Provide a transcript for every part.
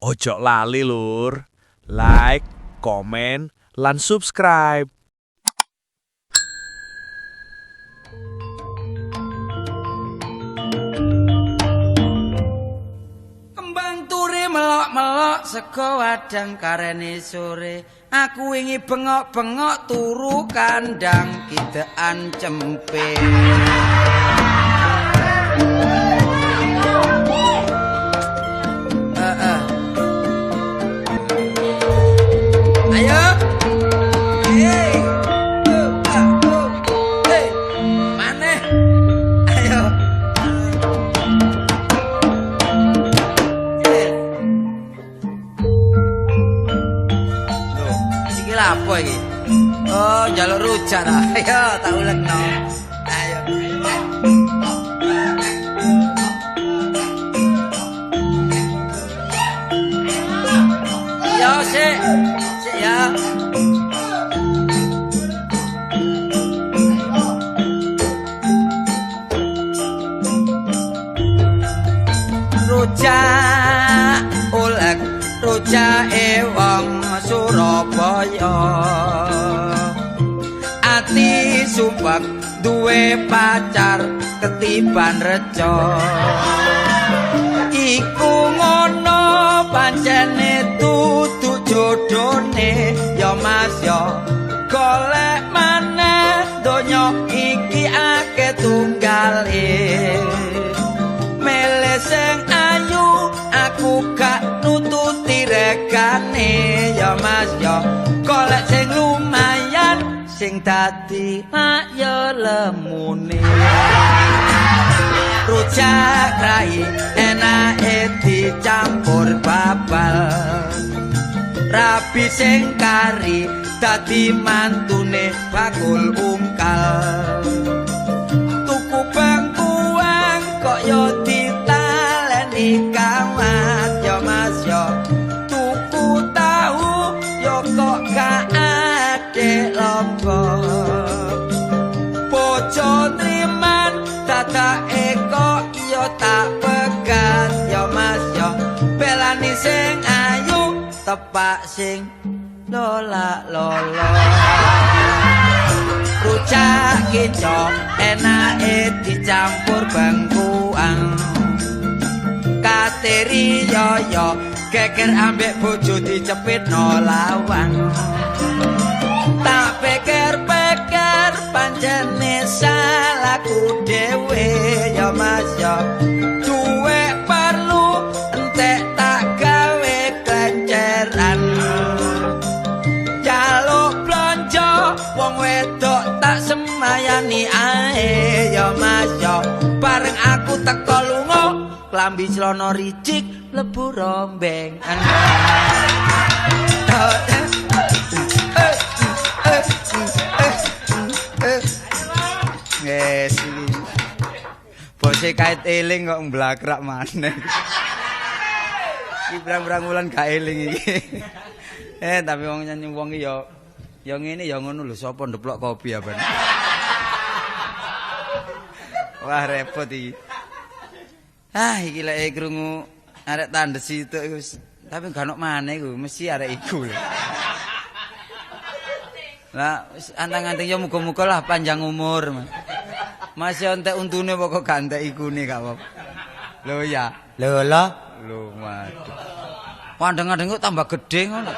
Ojo lali lur, like, komen, lan subscribe. Kembang turi melok-melok sego wadang karene sore. Aku wingi bengok-bengok turu kandang kidekan cempe. Ayo. Hey. Hey. Maneh. Ayo. Iki lha apa iki? Oh, njaluk rujak ta. Ayo, tak ulekno. Ayo. Yo, sik. Sik ya. Rujak ulek rujake wong Surabaya. Ati sumpek duwe pacar ketiban reca. Iku ngono pancene dudu jodone ya Mas ya. Golek maneh donya iki akeh tunggale. Mele sing ayu aku gak nututi regane ya Mas ya. Golek sing lumayan sing dadi ayo lemune. Rujak rai enake dicampur babal. Rabi sing kari dadi mantune bakul ungkal. Tuku bangkuang kok yo ditaleni kawat ya Mas ya. Tuku tahu yo kok gak ade lombok. Bojo triman dadake kok yo tak pegat ya Mas ya. Belani sing ayu tepak sing lola-lola. Rujak kencok enake dicampur bangkuang. Kateri yoyo geger ambek bojo dicepit no lawang. Tak pikir-pikir pancene salahku dhewe ya Mas ya. Duwe perlu entek tak gawe klenceran. Jaluk blonjo wong wedok tak semayani ae ya Mas ya. Bareng aku teko lunga klambi celana ricik lebu rombeng. Yes. Bose kait eling kok mblakrak maneh. Iki brang-brang wulan gak eling iki. Tapi wong nyanyi wong iki ya ngene ya ngono lho, sapa ndeplok kopi apa. Wah repot iki. Iki lek krungu arek tandes itu tapi gak ono maneh iku, mesti arek iku lho. Lah antang-antang ya muga-muga lah panjang umur. Masih entek untune pokok gak entek ikune gak apa. Lho ya. Lho lho. Lho waduh. Pandeng-pandeng kok tambah gede ngono.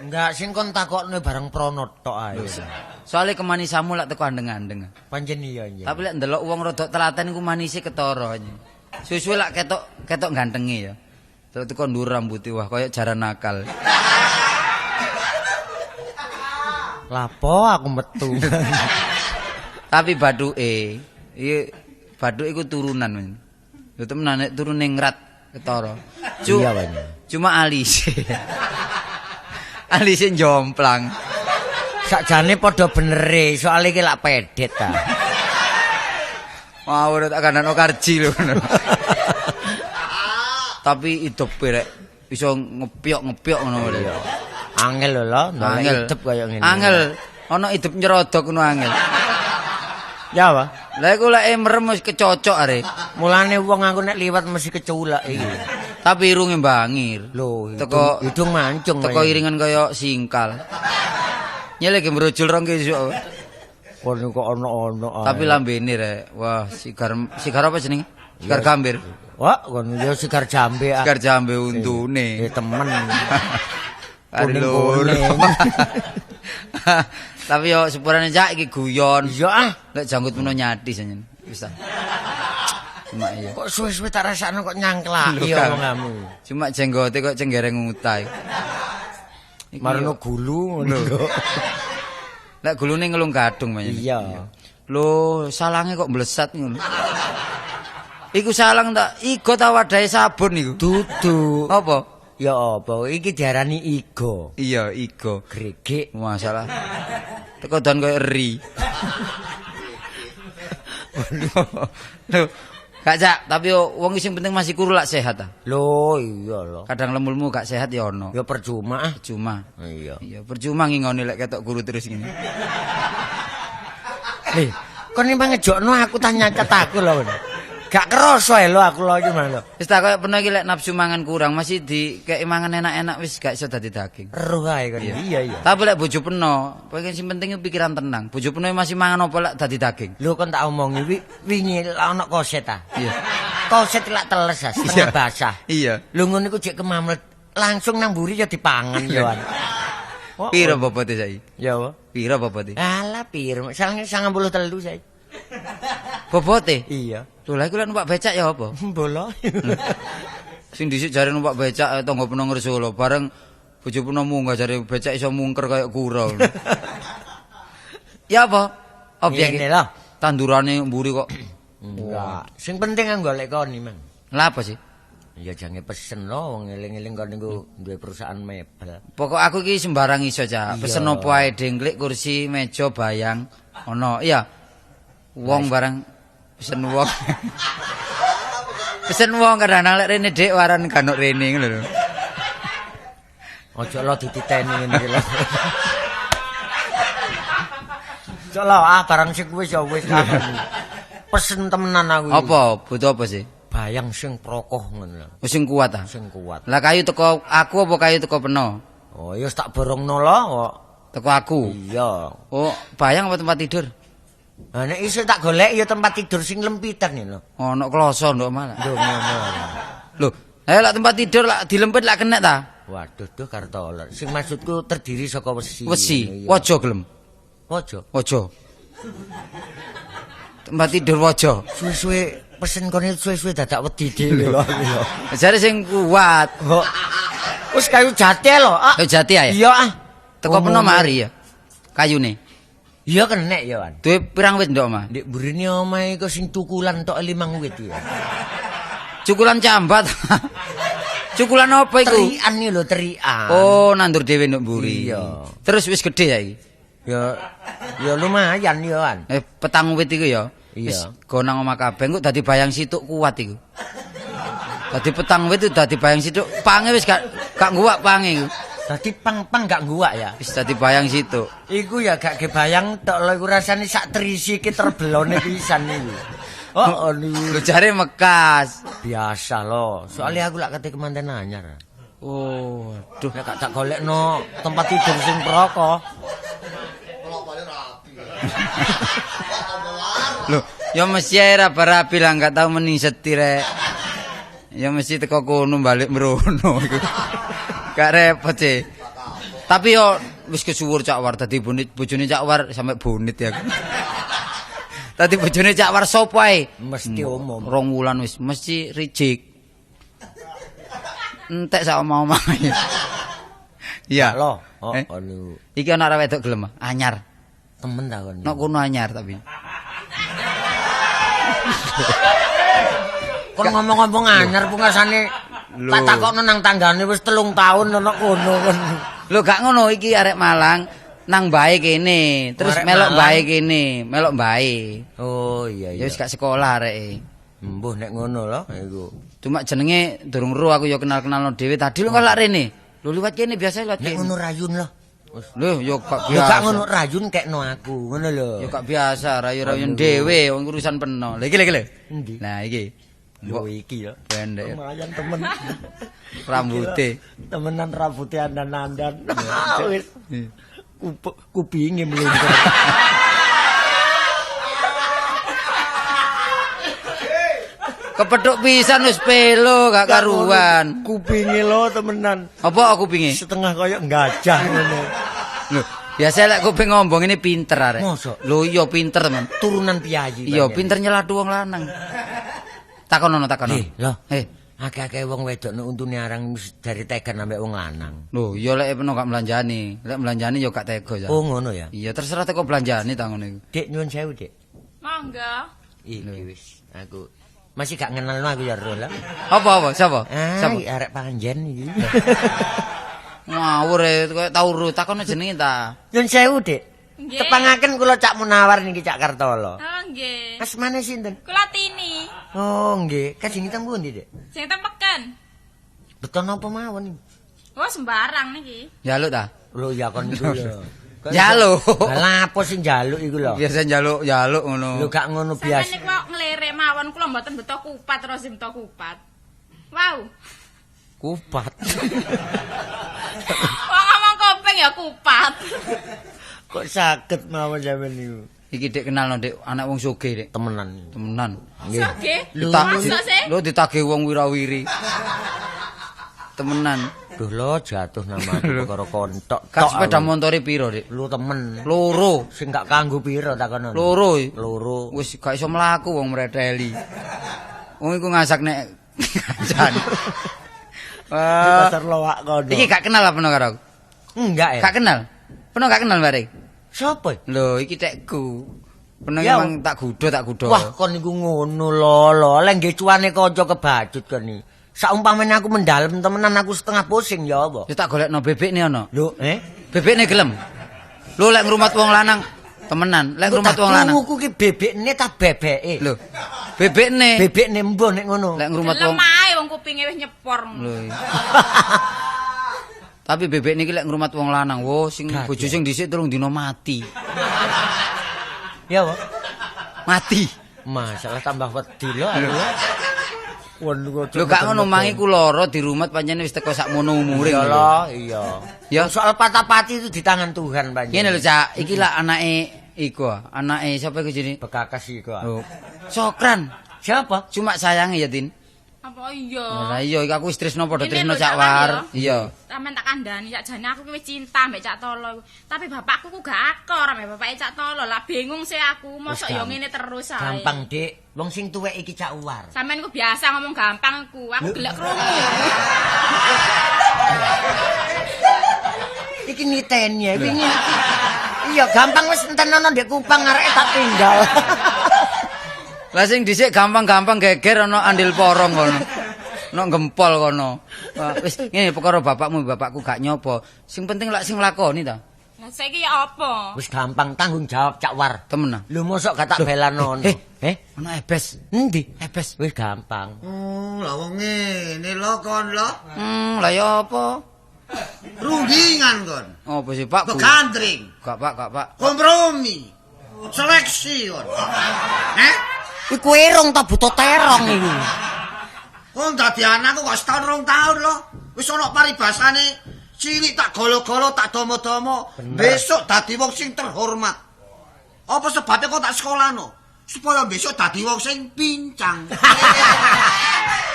Enggak sing kon takokne bareng pronot tok ae. Soale kemanisamu lak teko andeng-andeng. Pancen iya iya. Tapi lek ndelok wong rodok telaten iku manise ketara. Susu lak ketok gantenge ya. Terus teko ndur rambuté wah koyo jaran nakal. Lapo aku metu. Tapi bathuke bathuke iku turunan men. Lho temenan nek turune ngrat ketara. Iya banyak. Cuma alise. Alise jomplang. Sakjane padha benere, soalé iki lak pedet ta. Wah, ora tak kandhano karji lho. Tapi hidup rek iso ngepyok-ngepyok ngono lho. Angel lho lho, Angel. hidup kaya ngene. Angel, ana hidup nyerodok ngono angel. Ya apa? Lah iku lek merem wis kecocok are. Mulane wong aku nek liwat mesti keculak iki. Tapi irunge bangir. Lho, Teko hidung mancung. teko iringan kaya singkal. Nyelek brojol rong kesuk. Kono kok ono-ono. Tapi lambene rek. Wah, sigar apa jenenge? Sigar gambir. Wah, kono yo sigar jambe. Sigar jambe untune. Temen. Kuning-kuning. Tapi yo sepurane cak iki guyon. Iya ah. Lek janggut meno nyati senyen. Wis ta. Cuma iya. Kok suwe-suwe tak rasakno kok nyangklak Lho, iya Kang. omonganmu. Cuma jenggote kok cenggereng utai. Marono gulu ngono. Lek gulune ngelung gadung banyak. Iya. Lho, salange kok mlesat ngono. Iku salang tak igo ta wadahe sabun niku. Dudu. Apa? Ya apa iki diarani igo. Iya, igo. Gregek. Masalah. Teko dan koyo eri. Lho, gak cak, tapi wong sing penting masih kuru lak sehat ta. Lho iya lho. Kadang lemulmu gak sehat ya ono. Ya percuma ah. Percuma. Iya. Iya, percuma ngingoni lek ketok guru terus ngene. Kon memang ngejokno aku tanya kataku lho. Gak kerasa lho aku lho iki lho. Wis tak koyo peno iki lek nafsu mangan kurang masih dikeki mangan enak-enak wis gak iso dadi daging. Eruh ae kon. Iya iya. Tapi lek bojo peno, pengen sing penting pikiran tenang. Bojo peno masih mangan apa lek dadi daging. Lho kon tak omongi wingi ana koset ta. Iya. Koset lak teles ah, setengah basah. Iya. Lho ngono iku jek kemamlet langsung nang mburi ya dipangan yo. Piro bobote saiki? Ya apa? Piro bobote? Alah piro? Sange 93 saiki. Bobote? Iya. Lho lha iku lek numpak becak ya apa? Bola. Sing dhisik jare numpak becak tangga peno Ngersolo, bareng bojo peno munggah jare becak iso mungker kaya kura. Ya apa? Objek Ngene lho. tandurane mburi kok. Enggak. Sing penting kan golek kon iki, Mang. Lah apa sih? Ya jange pesen lho wong eling-eling kon niku duwe perusahaan mebel. Pokok aku iki sembarang iso, Cak. Iya. Pesen opo ae dengklik, kursi, meja, bayang. Ono, iya. Wong barang pesen wong. Pesen wong kadang-kadang lek rene Dik waran kanuk rene ngono lho. Ojo lo dititeni ngene iki lho. Ojo lo barang sing wis ya wis pesen temenan aku iki. Apa? Butuh apa sih? Bayang sing prokoh ngono lho. Wis sing kuat ah. Sing kuat. Lah kayu teko aku apa kayu teko peno? Oh, ya tak borongno lho kok. Teko aku. Iya. Oh, bayang apa tempat tidur? Lah nek iso tak golek ya tempat tidur sing lempitan iki lho. Ono kloso nduk malah. Lho ngono. Lho, ayo lak tempat tidur lak dilempit lak kenek ta? Waduh, duh kartoler. Sing maksudku terdiri saka wesi. Wesi, Iya. waja gelem. Waja. Waja. Tempat tidur waja. Suwe-suwe pesen kene suwe-suwe dadak wedi dhewe lho iki lho. Jare sing kuat. Kok wis kayu jati lho. Ah. Kayu jati ae. Iya ah. Teko peno mari ya. Kayune. Iya kenek ya, Wan. Duwe pirang wit ndok, Mas? Ndek burine omahe kok sing tukulan tok 5 wit ya. Cukulan cambat. Cukulan apa iku? Terian iki lho, terian. Oh, nandur dhewe nduk mburi. Iya. Terus wis gede ya iki. Ya lumayan ya, Wan. Petang wit iku ya. Iya. Wis gonang omah kabeh kok dadi bayang situk kuat iku. Dadi petang wit itu dadi bayang situk, pange wis gak nguwak pange iku. Dadi pang-pang gak nguwak ya. Wis dadi bayang situk. Iku ya gak kebayang tok lho iku rasane sak terisi iki terbelone pisan iku. Oh, Lu jare mekas. biasa loh. Soalnya aku lak kate kemanten anyar. Oh, aduh. Nek gak tak golekno tempat tidur sing proko. Loh, ya mesti ae rapi-rapi lah enggak tahu mending setir rek. Ya mesti teko kono balik merono iku. Gak repot sih. Tapi yo wis kesuwur Cak War dadi bojone Cak War sampe bonit ya. Dadi bojone Cak War sapa ae? Mesti umum. 2 wulan wis mesti reject. Entek sak omah-omah. Iya. Loh, Eh? anu Iki ana arek wedok gelem anyar. temen ta kon. Nok kono anyar tapi. Kon ngomong-ngomong anyar pungkasane tak takokno nang tanggane wis 3 tahun ana kono kon. Lho gak ngono iki arek Malang nang bae kene, terus Arek melok Malang? bae kene, melok bae. Oh iya Ya iya. wis gak sekolah areke. Mbuh nek ngono lho iku. Cuma jenenge durung ro aku ya kenal-kenalno dhewe. Tadi lho kok lak rene. Lho liwat kene biasa liwat Nek kene. ngono rayun lho. Lho yo gak Ya biasa. gak ngono rayun kekno aku, ngono lho. Ya gak biasa rayu-rayun dhewe wong urusan peno. Lha iki lho. Endi? Nah iki. Lho iki ya. Pendek. Lumayan temen. Rambute. Temenan rambutnya andan-andan. Wis. Kupinge mlungker. Kepethuk pisan wis pelo gak karuan. Kupinge lo temenan. Apa kupinge? Setengah koyo gajah ngono. Lho, biasa lek kuping ngombong ini pinter arek. Mosok? Lho iya pinter teman. Turunan piyayi. Iya pinter nyeladu wong lanang. Takonono. Lho. Akeh-akeh wong wedok nek untune arang dari tegan ambek wong lanang. Lho, iya lek peno gak melanjani. Lek melanjani ya gak tega ya. Oh ngono ya. Iya terserah teko belanjani ta ngono iku. Dik nyuwun sewu, Dik. Mangga. Iki wis aku masih gak ngenalno aku ya Rol. Apa? Siapa? Siapa? Arek panjen iki. Ngawur koyo tau ru takono jenenge ta. Nyuwun sewu, Dik. Nggih. Tepangaken kula Cak Munawar niki Cak Kartolo. Oh nggih. Asmane sinten? Kula Tini. Oh nggih, kajeng teng pundi, Dik? Sing tempeken. Beton apa mawon iki? Oh sembarang niki. Jaluk ta? Lho ya kon niku lho. Jaluk. Lah apa sing njaluk iku lho? Biasa jaluk ngono. Lho gak ngono Sampeyan biasa. niku ngelirik mawon kula mboten beto kupat terus beto kupat. Wow. Kupat. Wong ngomong kopeng ya kupat. Kok saged mawon sampean niku? Iki Dik kenalno Dik, anak wong sugih Dik. Temenan. Temenan. Soge. Ditak- Masa sih? Lho ditagih wong wirawiri. Temenan. Duh lo jatuh nama aku perkara kontok. Kak tok sepeda aku. montore piro Dik? Lu temen. Loro. Sing gak kanggo piro takono. Loro. Loro. Wis gak iso mlaku wong mreteli. Wong iku ngasak nek kancane. Pasar loak kono. Iki gak kenal apa karo aku? Enggak ya. Gak kenal. Peno gak kenal bare. Sopo? Lho, iki tekku. Peno Ya, emang tak gudo. Wah, kon niku ngono lho. Lek nggih cuane kanca kebacut kon iki. Saumpamane aku mendalem temenan aku setengah pusing ya apa? Ya tak golekno bebekne ana. Lho, Bebekne gelem. Lho lek ngrumat wong lanang temenan, lek ngrumat wong lanang. Krunguku ki bebekne ta bebeke? Lho, bebekne. Bebekne mbah nek ngono. Lek ngrumat wong. Gelem ae wong kupinge wis nyepor. Lho. Tapi bebekne iki lek ngrumat wong lanang, wo sing bojo sing dhisik 3 dina mati. Ya, Pak. Mati. Masalah tambah wedi lho aku. Lho gak ngono mangi ku lara dirumat pancene wis teko sakmono umure. Iya lho, iya. Ya Soal patah-pati itu di tangan Tuhan panjenengan. ngene lho Cak, iki lah anake iku, anake sapa iku jenenge? Bekakas iku. Oh. Sokran. Siapa? Cuma sayange ya, Tin. Apa iya? Lah iya iki aku wis tresno padha Ini tresno lho, Cak Cak War. War, Iya. Sampeyan tak kandhani sakjane aku ki wis cinta mbek Cak Tolo. Tapi bapakku ku gak akor mbek bapake Cak Tolo. Lah bingung sih aku, mosok yo ngene terus ae. Gampang, Dik. Wong sing tuwek iki Cak Uwar. Sampeyan ku biasa ngomong gampang ku. Aku gelek krungu. Iki niteni ya, wingi. Iya, gampang wis enten ana ndek Kupang arek tak tinggal. Lah sing dhisik gampang-gampang geger ana andil porong kono. Ana gempol kono. Wis ngene perkara bapakku gak nyoba. Sing penting lak sing lakoni ta. Lah saiki ya apa? Wis gampang tanggung jawab Cak War. Temen. Lho mosok gak tak belanono. Ana ebes. Endi? Ebes. Wis gampang. Lah wong ngene lho kon lho. Lah ya apa? Rundingan kon. Apa sih Pak? Begandring, Gak Pak. kompromi, seleksi kon. Iku irung ta buta terong iki. Wong dadi anakku kok setahun 2 tahun lho. Wis ana paribasane cilik tak golo-golo tak domo-domo. Besok dadi wong sing terhormat. Apa sebabnya kok tak sekolahno? Supaya besok dadi wong sing pincang.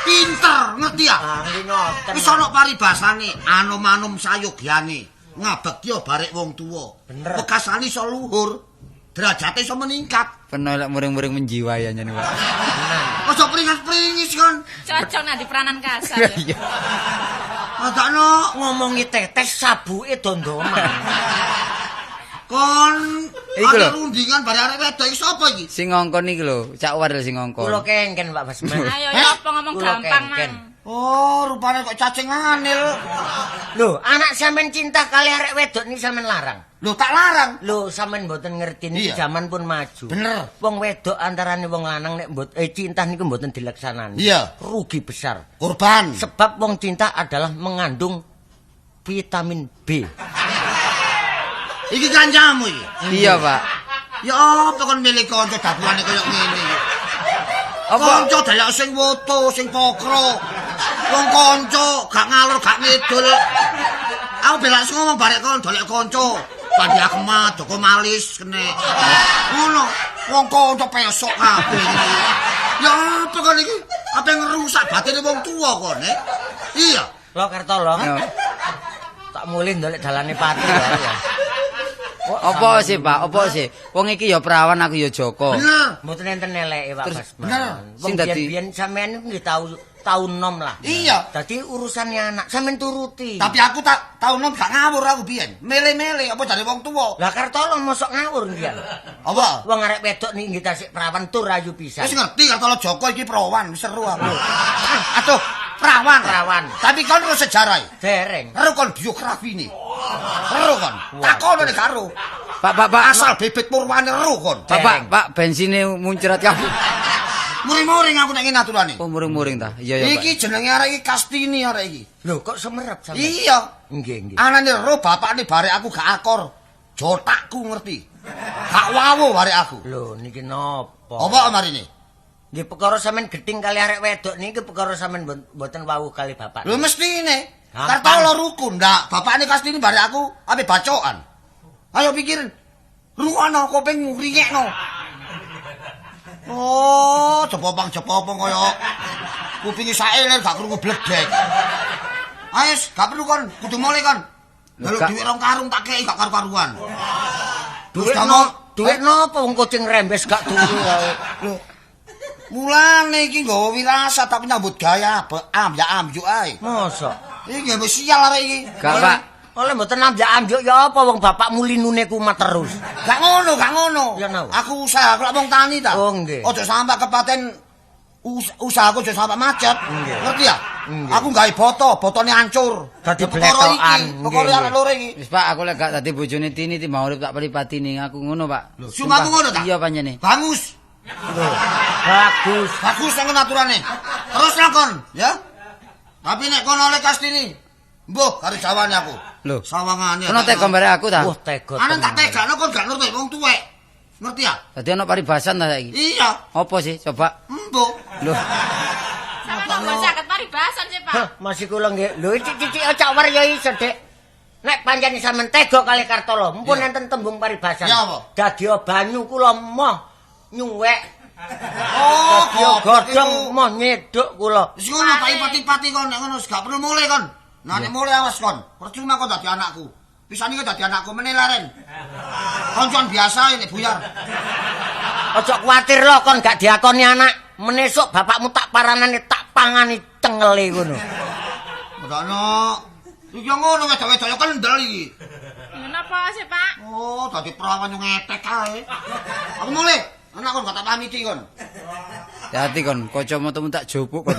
Pinter, ngerti ya? Ngerti ngoten. Wis ana paribasane, anom-anom sayogyane. Ngabekya barek wong tuwa. Bener. Bekasane iso luhur. Derajate iso meningkat. Peno lek muring-muring menjiwai anjene Pak. Aja pringis-pringis kon. Cocok nanti peranan kasar. Iya. Adakno Ngomongi tetes sabuke dondoman. kon Iku lho. ada rundingan bare arek wedok iki sapa iki? Sing ngongkon iki lho, Cak War sing ngongkon. Kula kengken Pak Basman. Ayo ya apa ngomong Kula gampang kengken. mang. Oh, rupane kok cacing anil. Lho, anak sampean cinta kali arek wedok niki sampean larang. Lho tak larang. Lho, sampean mboten ngerti niki Iya. zaman pun maju. Bener. Wong wedok antarane wong lanang nek cinta niku mboten dilaksanani. Iya. Rugi besar. Korban. Sebab wong cinta adalah mengandung vitamin B. Iki kancamu iki. Iya, Pak. Ya apa kon milih kanca daduane koyo ngene iki? Kanca delok sing foto, sing pokro. Wong kanca gak ngalor gak ngidul. Aku belak ngomong barek kon dolek kanca. Pandi Akmat, Joko Malis kene. Ngono, wong kanca pesok kabeh. Ya apa kon iki? Apa ngerusak batine wong tuwa kon, Iya. Lo Kartolo. Tak mulih ndolek dalane pati ya. Apa sih, Pak? Apa sih? Wong iki ya perawan, aku ya Joko. Bener. Mboten enten eleke Pak Mas. bener. Wong Sing dadi- biyen sampean niku nggih tau nom lah. Iya. Dadi urusannya anak sampean turuti. Tapi aku tak tau nom gak ngawur aku biyen. Mele-mele apa dari wong tuwa. Lah Kartolo mosok ngawur nggih. Apa? Wong arek wedok niki nggih tasik perawan tur ayu pisan. Wis ngerti kalau Joko iki perawan, wis seru aku. Aduh, perawan. Perawan. Tapi kon ro sejarah. Dereng. Karo kon biografi ini. Karo kon. Takono nek karo. Pak, Asal bibit purwane ro kon. Pak, bensinnya muncrat kabeh. Muring-muring aku nek ngene aturane. Oh, muring-muring ta. Iya, Pak. Iki jenenge arek iki Kastini arek iki. Lho kok semerap sampean? Iya. Nggih, nggih. Anane ro bapakne barek aku gak akor. Jotakku ngerti. Gak wawu barek aku. Lho niki napa? Apa marine? Nggih perkara sampean geding kali arek wedok niki perkara sampean mboten wawuh kali bapak. Lho mestine. Gampang. Kartolo rukun, ndak. Bapakne Kastini barek aku ape bacokan. Ayo pikirin. Rungono kupingmu ringekno. Oh, jepopang kaya kupinge saeler gak krungu bledek. Ayo, gak perlu kon, kudu mulai kon. Lalu Gak. duit rong karung tak kei gak karu-karuan. Duit damel- duit napa wong kucing rembes gak turu wae. Lho, mulane iki nggawa wirasat tapi nyambut gaya ambyuk ae. Mosok. Iki wis sial arek iki. Gak, Pak. Oleh mboten ambyak-ambyuk ya apa wong bapak mulinune kumat terus. Gak ngono. Ya, no. Aku usaha aku lak wong tani ta. Oh, nggih. Ojo sampai kepaten usahaku ojo sampai macet. Nggih. Ngerti ya? Nggih. Aku gawe botone hancur. Dadi Ya, perkara bletokan. iki, Nggih, perkara nggih. arek loro iki. Wis Pak, aku lek gak dadi bojone Tini timbang urip tak pelipatine aku ngono, Pak. Sumpahmu ngono ta? Iya panjene. Bagus. Bagus. Bagus nang aturane. Terus lakon, ya. Tapi nek kono oleh Kastini, mbuh karo jawane aku. Lho. Sawangane. Kono tega bare aku ta. Wah tega. Ana tak tenan. tegakno kon gak ngerti wong tuwek. Ngerti ya? Dadi ana paribasan ta saiki. Iya. Apa sih? Coba. Mbuh. Lho, Sampeyan kok saged paribasan sih, Pak. Hah, masih kula nggih. Lho cicik cak warya iso, Dik. Nek pancen sampean tega kali Kartolo, mumpun Iya. enten tembung paribasan. Ya, apa? Dadi banyu kula moh nyuwek. Oh, Dadi godhong moh nyeduk kula. Wis ngono tak ipati-ipati kon nek ngono gak perlu mulai kon. Nah nek mulai awas kon. Percuma kon dadi anakku. Pisan iki dadi anakku meneh laren. Koncoan biasa nek buyar. Ojo kuwatir lho kon gak diakoni anak. Menesuk bapakmu tak paranane tak pangani cengele ngono. Ngono. Iki ngono wedok-wedok ya kendel iki. Napa sih, Pak? Oh, dadi perawan yang ngetek ae. Aku mulai. Anak kon gak tak pamiti kon. hati kon, kacamatamu tak jopuk kon.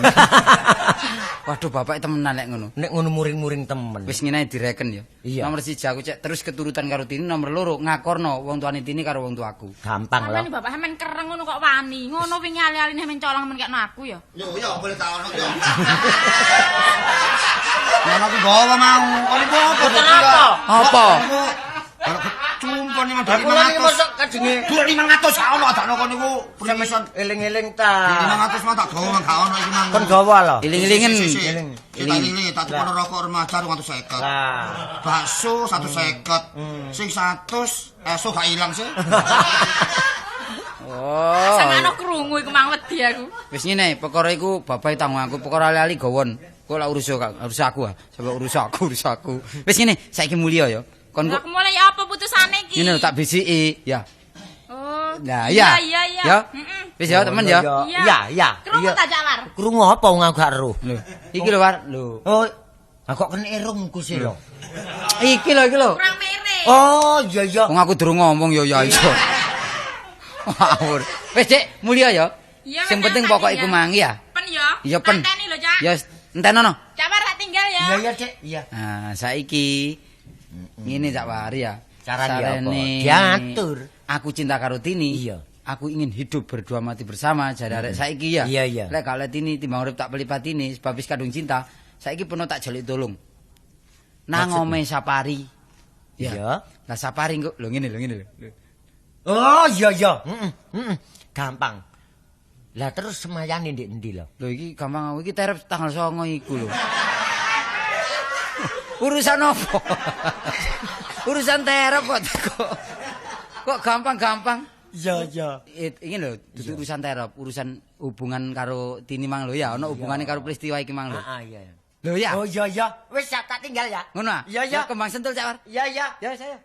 Waduh, bapak temenan lek ngono. Nek ngono muring-muring temen. Wis ngene ae direken ya. Iya. Nomor 1 aku cek terus keturutan karo Tini, nomor 2 ngakorno wong tuane Tini karo wong tuaku. Gampang Sampeyan lho. bapak sampeyan kereng ngono kok wani. Ngono wingi ali-aline sampeyan colong men kekno aku ya. Yo boleh tak ono yo. Mana aku gawa mau. Kon iku apa? Boten apa? Apa? Cumpon iki dari Kula iki 500. mosok kajenge Dhuwit 500 gak ono adakno kon niku. sampeyan eling-eling ta. 500 mah tak gawa gak ono iki mang. Kon gawa lho. Iling-ilingen. Iling. Iling tak tukar rokok remaja 250. Lah. Bakso 150. Sing 100 esuk gak ilang sih. Oh. Sampeyan krungu iku mang wedi aku. Wis ngene, perkara iku bapak tanggung aku, perkara ali-ali gawon. Kok lak urus aku ah. Sampe urus aku. Wis ngene, saiki mulya ya. Kon Lah kok aku mulai apa putusane iki? ngene lho, tak bisiki, ya. Oh. Nah, iya. Iya. Ya. Heeh. Wis ya, temen ya. Iya. Krungu tak Jakwar? Krungu apa wong aku gak ero. Lho, iki lho, War. Lho. Oh, kok kena irungku sih lho. Iki lho, Kurang mirip. Oh, iya. Wong aku durung ngomong ya iso. Ngawur. Wis, Dik, mulya ya. Iya, Sing wis penting nyampe, pokok ya. iku mang ya. Pen ya. Iya, pen. Tanteni lho, Cak. Ya, entenono. Jakwar tak tinggal ya. Iya, Dik. Iya. Nah, saiki ngene Cak War ya. Carane apa? Sarene Diatur. Aku cinta karo Tini. Iya. Aku ingin hidup berdua mati bersama jare arek saiki ya. Iya. Lek gak oleh Tini timbang urip tak pelipatine sebab wis kadung cinta, saiki peno tak jelik tolong. Nang Maksudnya? ome Sapari. Iya. Lah Sapari kok lho ngene lho. Oh, iya. Heeh. Gampang. Lah terus semayane ndek endi lho? Lho iki gampang aku iki terep tanggal 9 iku lho. Urusan apa? Urusan terep kok gampang-gampang. Iya. Iki lho, dudu urusan terep, urusan hubungan karo Tini mang lho ya, ana hubungane karo peristiwa iki mang lho. Iya. Lho ya. Oh iya. Wis ya tak tinggal ya. Ngono ah? Iya. Kembang sentul Cak War. Iya. Ya saya.